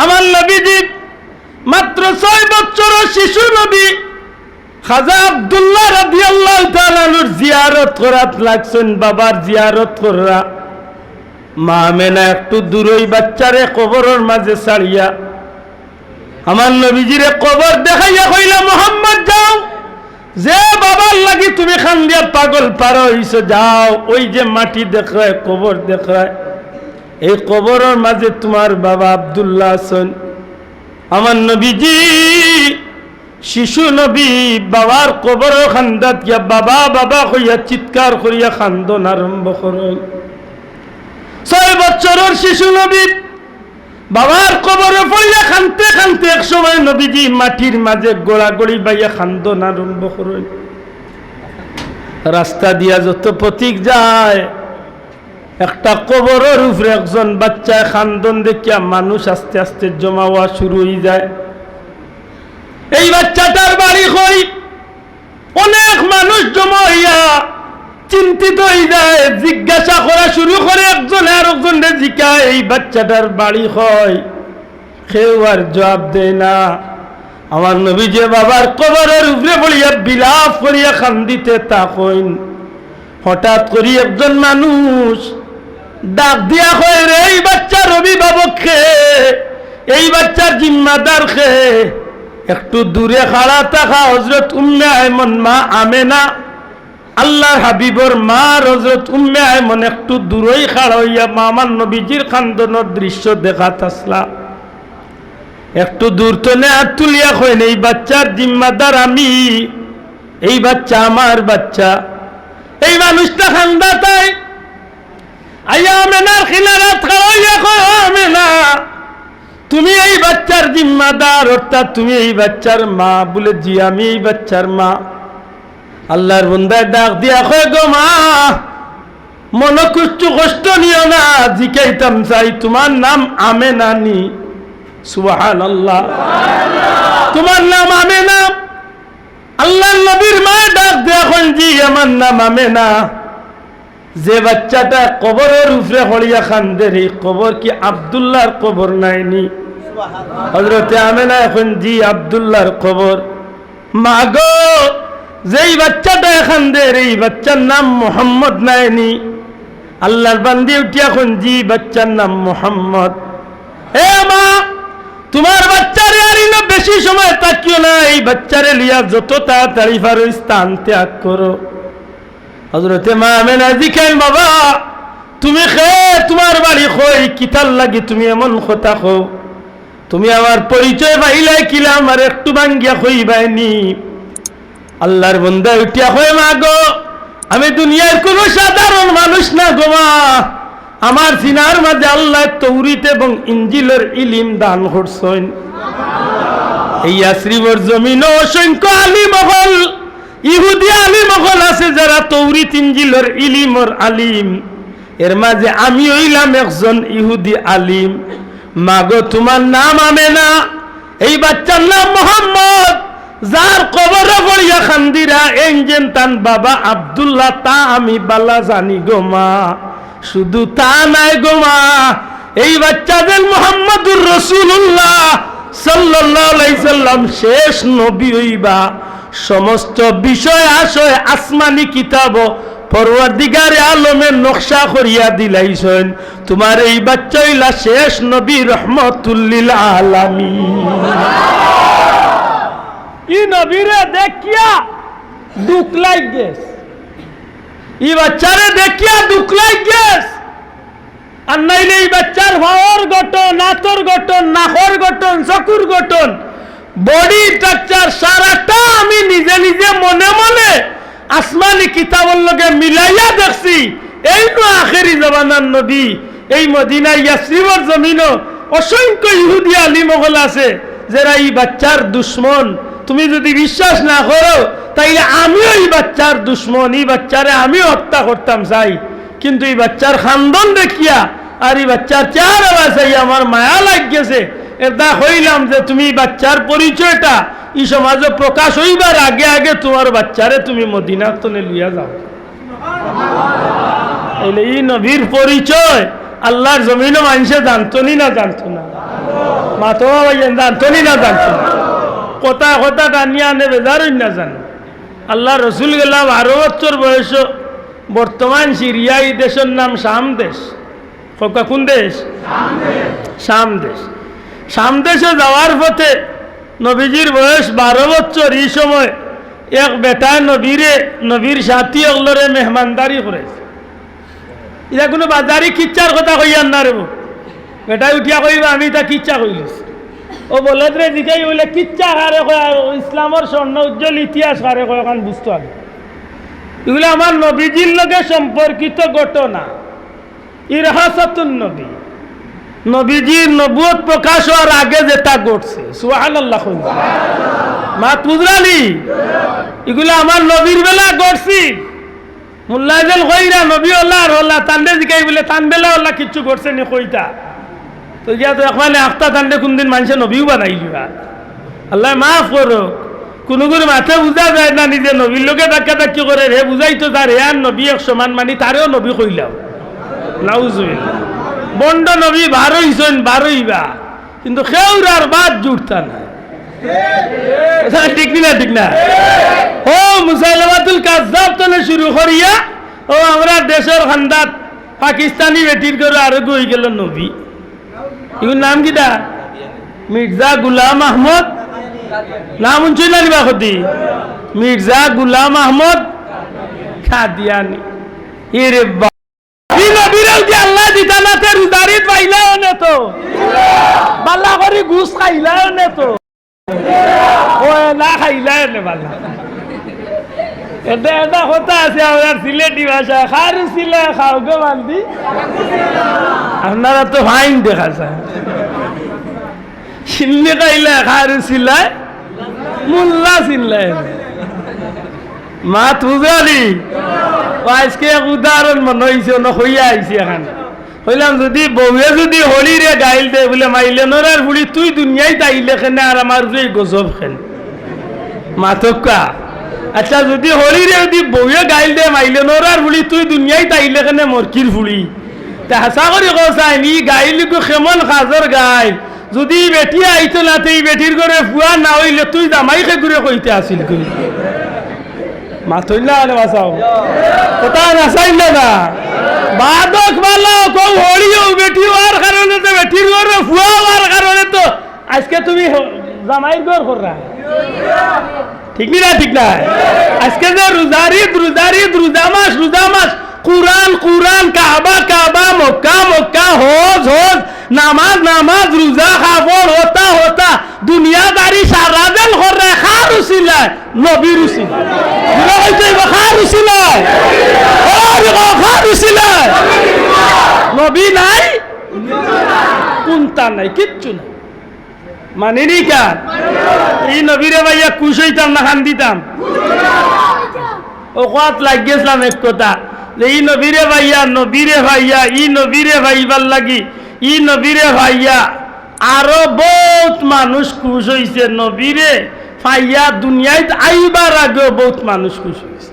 আমার নবীজি মাত্র 6 বছরের শিশু নবী খাজা আব্দুল্লাহ রাদিয়াল্লাহু তাআলা আনহুর জিয়ারত করাত লাগছেন। বাবার জিয়ারত করা মা আমেনা একটু দূরই বাচ্চারে কবরের মাঝে ছাড়িয়া আমার নবীজিরে কবর দেখাইয়া কইলা, মুহাম্মদ যাও, যে বাবার লাগি তুমি খান দিয়া পাগল পার হইছো, যাও ওই যে মাটি দেখায় কবর দেখায়, এই কবরের মাঝে তোমার বাবা আব্দুল্লাহ আছেন। আমার নবীজি শিশু নবী বাবার কবরের খান্দাত গিয়া বাবা বাবা কইয়া চিৎকার করিয়া খান্দন আরম্ভ করেন। 6 বছরের শিশু নবী বাবার কবরে পড়িয়া খানতে খানতে এক সময় নবীজি মাটির মাঝে গোড়াগড়ি বাইয়া খান্দন আরম্ভ করেন। রাস্তা দিয়া যত পথিক যায় একটা কবরের উপরে একজন বাচ্চায় খান্দন দেখিয়া মানুষ আস্তে আস্তে জমা হওয়া শুরু হয়ে যায়। এই বাচ্চাটার বাড়ি কই? অনেক মানুষ জমা হইয়া চিন্তিত হয়ে যায়, জিজ্ঞাসা করা শুরু করে, একজন আর একজনের জিজ্ঞাসা এই বাচ্চাটার বাড়ি হয়, কেউ আর জবাব দেয় না। আমার নবী যে বাবার কবরের উপরে পড়িয়া বিলাপ করিয়া খান্দিতে থাকেন, হঠাৎ করে একজন মানুষ ডাক দিয়া কয়, রে এই বাচ্চার অভিভাবক খে, এই বাচ্চার জিম্মাদার খে, একটু দূরে খাড়া থাকা হযরত উম্মে আয়মন মা আমেনা, আল্লাহর হাবিবর মা হযরত উম্মে আয়মন একটু দূরেই খাড়া হইয়া আমার নবীজির খান্দনের দৃশ্য দেখাত আসলা। একটু দূর তনে হাত তুলিয়া কইন, এই বাচ্চার জিম্মাদার আমি, এই বাচ্চা আমার বাচ্চা। এই মানুষটা খান্দা তাই আইয়া আমেনার খিলারাত খাওয়াইয়া কয়, আমেনা তুমি এই বাচ্চার জিম্মাদার, অর্থাৎ তুমি এই বাচ্চার মা? বলে জি আমি এই বাচ্চার মা। আল্লাহর বান্দায় ডাক দিয়া কয়, গো মা মন কষ্ট নিও না, জিকাইতাম চাই তোমার নাম আমেনা নি? সুবহানাল্লাহ, তোমার নাম আমেনা? আল্লাহর নবীর মা ডাক দিয়া কয়, জি আমার নাম আমেনা। যে বাচ্চাটা কবরের উপরে হলিয়া খান্দে, এই কবর কি আব্দুল্লাহর কবর নাইনি? হযরতে আমেনা এখন জি আব্দুল্লাহর কবর। মা গো যেই বাচ্চাটা খান্দে এই বাচ্চার নাম মুহাম্মদ নাইনি? আল্লাহর বান্দি উঠিয়া এখন জি বাচ্চার নাম মুহাম্মদ। এ মা তোমার বাচ্চারে আর বেশি সময় তাকিও না, এই বাচ্চারে লিয়া যত তাড়াতাড়ি পারো স্থান ত্যাগ করো। হযরতে মা আমেনা জিকেন, বাবা তুমি খে, তোমার বাড়ি কই, কিতার লাগি তুমি এমন কথা কও? তুমি আমার পরিচয় পাইলাই কিলা, আমার একটু ভাঙ্গিয়া কইবাইনি? আল্লাহর বান্দা উঠিয়া কয়, মা গো আমি দুনিয়ার কোন সাধারণ মানুষ না গো মা, আমার সিনার মাঝে আল্লাহ তৌরিত এবং ইঞ্জিলের ইলম দান করছেন। এই ইয়াসরিবের জমিনে অসংখ্য আলিম হল, ইহুদি আলিম হল আছে যারা তৌরিত ইঞ্জিলের ইলমের আলিম, এর মাঝে আমি হইলাম একজন ইহুদি আলিম। মাগো তোমার নাম আমেনা, এই বাচ্চার নাম মুহাম্মদ, যার কবরে পড়িয়া খান্দিরা এনজেন তান বাবা আব্দুল্লাহ, তা আমি বালা জানি গো মা। শুধু তা নাই গো মা, এই বাচ্চাদের মুহাম্মদুর রাসূলুল্লাহ সাল্লাল্লাহু আলাইহি সাল্লাম শেষ নবী হইবা। সমস্ত বিষয় আশয় আসমানি কিতাব পরওয়ারদিগারে আলমের নকশা করিয়া দিলাইছেন, তোমার এই বাচ্চা হইলা শেষ নবী রহমাতুল লিল আলামিন। ই নবীরে দেখিয়া দুঃখ লাগ গেছ, ই বাচ্চারে দেখিয়া দুঃখ লাগ গেছ। আর নাইলে এই বাচ্চার হওয়ার গঠন, নাতর গঠন, নাকর গঠন, চকুর গঠন, বডি স্ট্রাকচার সারাটা আমি নিজে নিজে মনে মনে আসমানি কিতাবের লগে মিলাইয়া দেখছি। এই তো আখেরি জমানার নবী, এই মদিনা ইয়াসরিবের জমিনও অসংখ্য ইহুদি আলিম হল আছে যারা এই বাচ্চার দুশ্মন। তুমি যদি বিশ্বাস না করো তাইলে আমিও এই বাচ্চার দুশ্মন, এই বাচ্চারে আমিও হত্যা করতাম চাই। কিন্তু এই বাচ্চার খানদন দেখিয়া আর এই বাচ্চার চেহারা বাছাই আমার মায়া লাগছে। এটা হইলাম যে তুমি বাচ্চার পরিচয়টা এই সমাজে প্রকাশ হইবার আগে আগে তোমার বাচ্চারে তুমি মদিনা তনে লিয়া যাও। এই নবীর পরিচয় আল্লাহর জমিনে মানুষে জানতো নি না জানতো না? মাতো ভাইয়েন জানতনি না জানতো কথা কথা টানিয়া আনে বেজারই না জান আল্লাহ রসুল গেলাম 12 বছর বয়স বর্তমান সিরিয়া এই দেশের নাম শাম দেশ কোন দেশ শাম দেশ শাম দেশে যাওয়ার পথে নবীজির বয়স 12 বছর এই সময় এক বেটা নবীর সাথী অগলরে মেহমানদারি করেছে এটা কোনো বাজারি কিচ্ছার কথা কইয়ার না রে বেটা উঠিয়া কইবা আমি তা কিচ্ছা কইলিস ও বলে রে জিগাই বলে কিচ্ছা কারে কয় ইসলামের স্বর্ণ উজ্জ্বল ইতিহাস কারে কয় এখন বুঝতে হবে এগুলো আমার নবীজির লগে সম্পর্কিত ঘটনা ইরহাসাতুন নবী নবীজির নবুয়ত প্রকাশ হওয়ার আগে যেটা ঘটছে সুবহানাল্লাহ মা তুজরালি এগুলো আমার নবীর বেলা ঘটছি মুল্লাজল কইরা নবী আল্লাহ আর আল্লাহ তান্ডে জিগাই বলে তানবেলা আল্লাহ কিচ্ছু করছে নি কইতা তো ইয়া তো এখানে আফতা তান্ডে কোনদিন মানুষে নবীও বানাইলিবা আল্লাহ মাফ করো কোনো কোনো মাথা বুঝা যায় না নিজে নবীর লোকে ধাক্কা ধাক্কি করে রে বুঝাই তো তার হে আর নবী এক সমান মানি তারেও নবী কইলাম নাউজুবিল্লাহ বন্ড নবী 12 বা কিন্তু খেউরার বাদ জুড়তা না ঠিক না ঠিক না ও মুসাইলামাতুল কাজ্জাব তনে শুরু করিয়া ও আমরা দেশের খান্দাত পাকিস্তানি বেটির করে আরো গই গেল নবী ইউর নাম কিটা মির্জা গুলাম আহমদ নাম উঞ্চই না নিবা খদি মির্জা গুলাম আহমদ কাদিয়ানি এরে বা আল্লাহ দিতা না তে রুদারিত পাইলাও না তো বাল্লা করে ঘুষ খাইলাও না তো ও না খাইলাও না বাল্লা এটা কথা আছে আমার সিলেটি ভাষা খারু সিলা খাও গো বান্দি আপনারা তো ফাইন দেখা যায় সিল্লে খাইলে খারু সিলায় মুল্লা সিল্লায় মা তুজালি আজকে এক উদাহরণ মনে হয়েছে হইয়া আইছি এখানে হইলাম যদি বউয়ে যদি হলিরে গাইল দে বলে মাইলে নরার বুড়ি তুই দুনিয়ায় তাইলে খেনে আর আমার গজব খেন মাথকা আচ্ছা যদি হলিরে যদি বউয়ে গাইল দে মাইলে নরার বুড়ি তুই দুনিয়ায় তাইলে খেনে মরকির ফুড়ি তা হাসা করি কসাইন ই গাইল কেমন খাজর গাই যদি বেটি আইতো না তুই বেটির করে ফুয়া না হইলে তুই জামাইকে ঘুরে কইতে আসিল করি মাথইলা আলে বাসাও কথা নাসাইল না বাদক ভালো কও হলিও বেটি হওয়ার কারণে তো বেটির ঘরে ফুয়া হওয়ার কারণে তো আজকে তুমি জামাইর ঘর কররা ঠিক না ঠিক না আজকে যে রোজা মাস কুরআন কাবা মক্কা হজ নামাজ রোজা খাবর হতা দুনিয়াদারি সারা দিন করে খারুছিলা নবীর উসিলা বুঝা হইছে খারুছিলা খারুছিলা নবী নাই কোনটা নাই কিচ্ছু নাই মানিনি কার এই নবীরে ভাইয়া খুশ হইতাম না খান দিতাম ও কত লাগিয়েছিলাম এক কথা এই নবীরে ভাইয়া ই নবীরে ভাইবার লাগি ই নবীরে ভাইয়া আরো বহুত মানুষ খুশ হয়েছে নবীরে ভাইয়া দুনিয়ায় আইবার আগেও বহুত মানুষ খুশ হয়েছে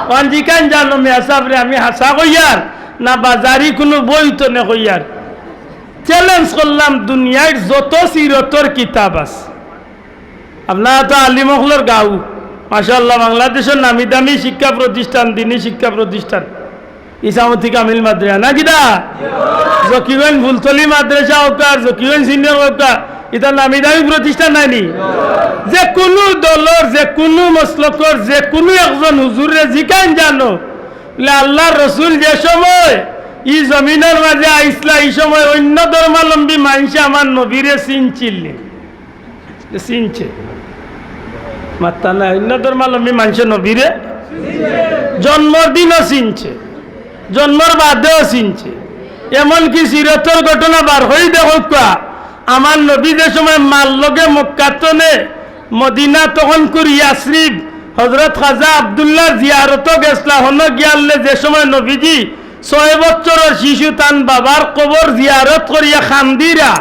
পঞ্জিকান জানো মেসাবরে আমি হাসা কইয়ার না বাজারি কোনো বই তো নে কইয়ার চ্যালেঞ্জ করলাম দুনিয়ার যত সিরতর কিতাব আছে আপনারা তো আলিমখলর গাঁও মাশাআল্লাহ বাংলাদেশের নামি দামি শিক্ষা প্রতিষ্ঠান দিনী শিক্ষা প্রতিষ্ঠান ইসামতি কামিল মাদ্রাসা না কিনা জকিগঞ্জ ফুলতলি মাদ্রাসা হোক আর জকিগঞ্জ সিনিয়র হোক এটা নামি দামি প্রতিষ্ঠান নাইনি যে কোনো দলর যে কোনো মসলকর যে কোনো একজন হুজুরে জিকান জানো আল্লাহর রসুল যে সময় ই জমিনের মাঝে আইসলা এই সময় অন্য ধর্মাবলম্বী মানুষ আমার নবীরে চিনছে মাত্তা না অন্য ধর্মাবলম্বী মানুষ নবীরে জন্মদিনও চিনছে জন্মর বাদেও চিনছে এমনকি সিরতর ঘটনা বার হয়ে দেখো আমার নবী যে সময় মাল লগে মক্কাতনে মদিনা তখন করি ইয়াসরিব হজরত খাজা আব্দুল্লাহ জিয়ারত গেছলা হন গিয়ালে যে সময় নবীজি 6 বছরের শিশু তান বাবার কবর জিয়ারত করিয়া খান্দিরা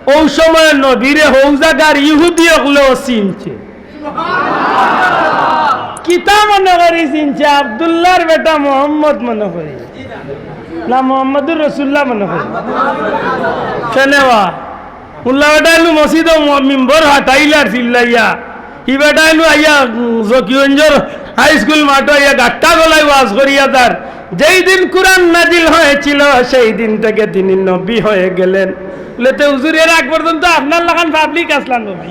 ওই সময় নবীরে হৌ জাগার ইহুদি হলেও চিনছে কিতা মনে করি চিনছে আব্দুল্লাহর বেটা মোহাম্মদ মনে করি না মোহাম্মদুর রসুল্লাহ মনে হয় কেনেওয়া উল্লাহ বেটাইলু মসজিদ মিম্বর হাটাইলার চিল্লাইয়া ই বেটাইলু আইয়া জকিগঞ্জর হাই স্কুল মাঠ আইয়া গাট্টা গলায় ওয়াজ করিয়া তার যেই দিন কুরআন নাজিল হয়েছিল সেই দিন থেকে তিনি নবী হয়ে গেলেন বলে তো হুজুরের আগ পর্যন্ত আপনার লাগান পাবলিক আসলাম নবী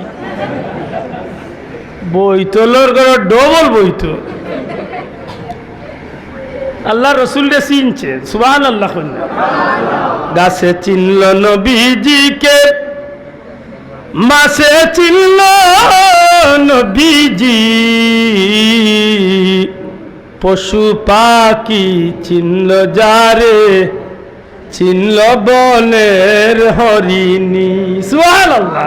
বইতলর ঘর ডবল বইতো আল্লাহ রসুলকে চিনছে সুবহানাল্লাহ গাছে চিনল নবীজিকে মাসে চিনল নবীজি পশু পাখি চিনল যারে চিনল বনের হরিণী সুবহানাল্লাহ